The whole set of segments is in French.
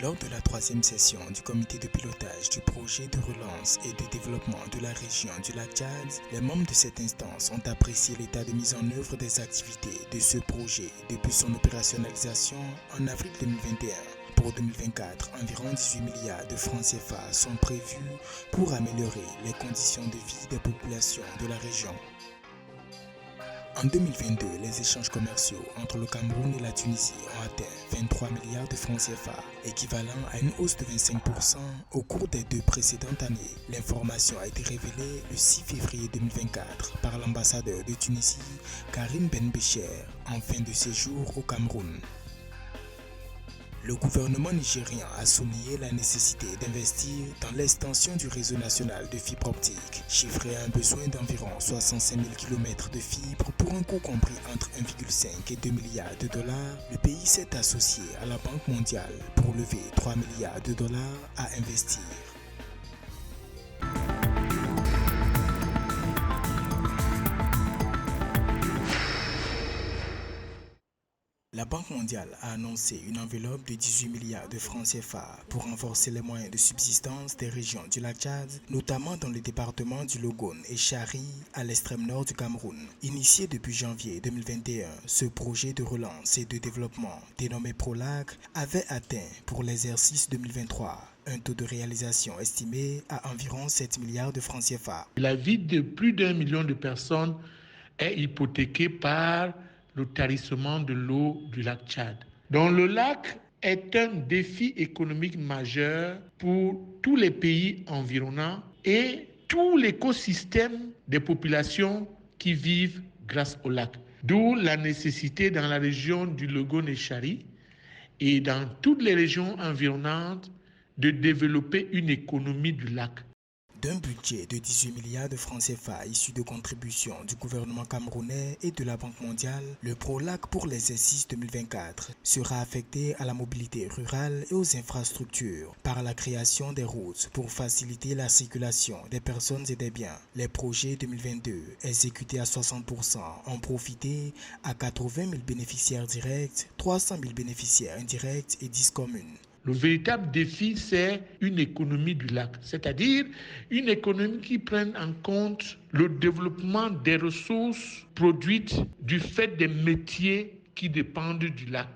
Lors de la troisième session du comité de pilotage du projet de relance et de développement de la région du lac Tchad, les membres de cette instance ont apprécié l'état de mise en œuvre des activités de ce projet depuis son opérationnalisation en avril 2021. Pour 2024, environ 18 milliards de francs CFA sont prévus pour améliorer les conditions de vie des populations de la région. En 2022, les échanges commerciaux entre le Cameroun et la Tunisie ont atteint 23 milliards de francs CFA, équivalent à une hausse de 25% au cours des 2 précédentes années. L'information a été révélée le 6 février 2024 par l'ambassadeur de Tunisie, Karim Ben Bécher, en fin de séjour au Cameroun. Le gouvernement nigérien a souligné la nécessité d'investir dans l'extension du réseau national de fibre optique, chiffré à un besoin d'environ 65 000 km de fibres pour un coût compris entre 1,5 et 2 milliards de dollars. Le pays s'est associé à la Banque mondiale pour lever 3 milliards de dollars à investir. La Banque mondiale a annoncé une enveloppe de 18 milliards de francs CFA pour renforcer les moyens de subsistance des régions du lac Tchad, notamment dans le département du Logone et Chari, à l'extrême nord du Cameroun. Initié depuis janvier 2021, ce projet de relance et de développement, dénommé PROLAC, avait atteint pour l'exercice 2023 un taux de réalisation estimé à environ 7 milliards de francs CFA. La vie de plus d'1 million de personnes est hypothéquée par le tarissement de l'eau du lac Tchad. Donc le lac est un défi économique majeur pour tous les pays environnants et tout l'écosystème des populations qui vivent grâce au lac. D'où la nécessité dans la région du Logone et Chari et dans toutes les régions environnantes de développer une économie du lac. D'un budget de 18 milliards de francs CFA issus de contributions du gouvernement camerounais et de la Banque mondiale, le PROLAC pour l'exercice 2024 sera affecté à la mobilité rurale et aux infrastructures par la création des routes pour faciliter la circulation des personnes et des biens. Les projets 2022 exécutés à 60% ont profité à 80 000 bénéficiaires directs, 300 000 bénéficiaires indirects et 10 communes. Le véritable défi, c'est une économie du lac, c'est-à-dire une économie qui prenne en compte le développement des ressources produites du fait des métiers qui dépendent du lac.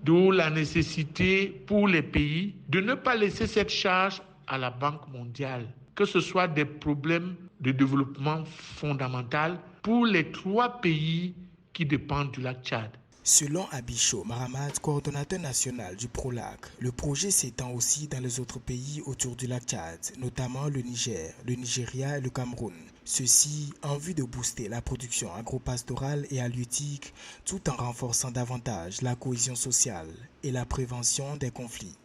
D'où la nécessité pour les pays de ne pas laisser cette charge à la Banque mondiale, que ce soit des problèmes de développement fondamental pour les 3 pays qui dépendent du lac Tchad. Selon Abicho Mahamat, coordonnateur national du PROLAC, le projet s'étend aussi dans les autres pays autour du lac Tchad, notamment le Niger, le Nigeria et le Cameroun. Ceci en vue de booster la production agropastorale et halieutique tout en renforçant davantage la cohésion sociale et la prévention des conflits.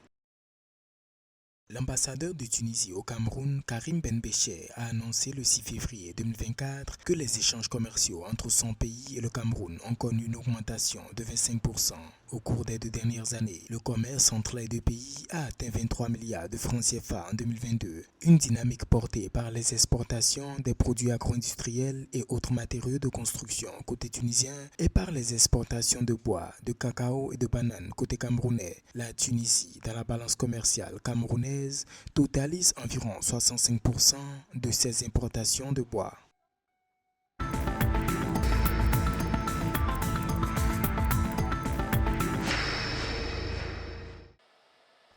L'ambassadeur de Tunisie au Cameroun, Karim Ben Bécher, a annoncé le 6 février 2024 que les échanges commerciaux entre son pays et le Cameroun ont connu une augmentation de 25%. Au cours des 2 dernières années, le commerce entre les 2 pays a atteint 23 milliards de francs CFA en 2022, une dynamique portée par les exportations des produits agro-industriels et autres matériaux de construction côté tunisien et par les exportations de bois, de cacao et de bananes côté camerounais. La Tunisie, dans la balance commerciale camerounaise, totalise environ 65% de ses importations de bois.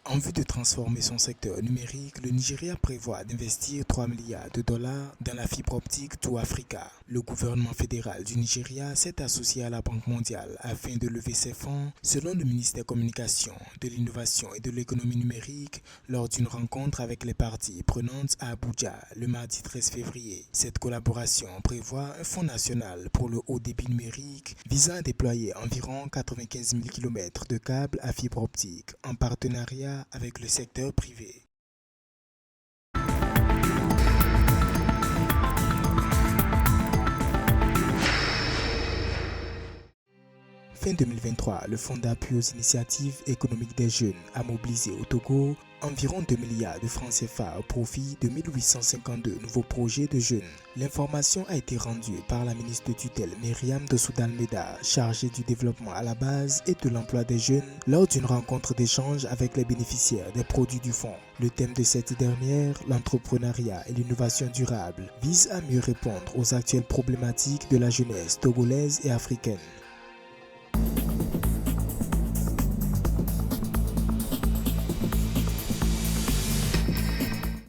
En vue de transformer son secteur numérique, le Nigeria prévoit d'investir 3 milliards de dollars dans la fibre optique to Africa. Le gouvernement fédéral du Nigeria s'est associé à la Banque mondiale afin de lever ses fonds, selon le ministère des Communications, de l'Innovation et de l'Économie numérique, lors d'une rencontre avec les parties prenantes à Abuja le mardi 13 février. Cette collaboration prévoit un fonds national pour le haut débit numérique visant à déployer environ 95 000 km de câbles à fibre optique en partenariat avec le secteur privé. Fin 2023, le Fonds d'appui aux initiatives économiques des jeunes a mobilisé au Togo environ 2 milliards de francs CFA au profit de 1852 nouveaux projets de jeunes. L'information a été rendue par la ministre de tutelle Myriam Dossou-Dalmeda, chargée du développement à la base et de l'emploi des jeunes, lors d'une rencontre d'échange avec les bénéficiaires des produits du fonds. Le thème de cette dernière, l'entrepreneuriat et l'innovation durable, vise à mieux répondre aux actuelles problématiques de la jeunesse togolaise et africaine.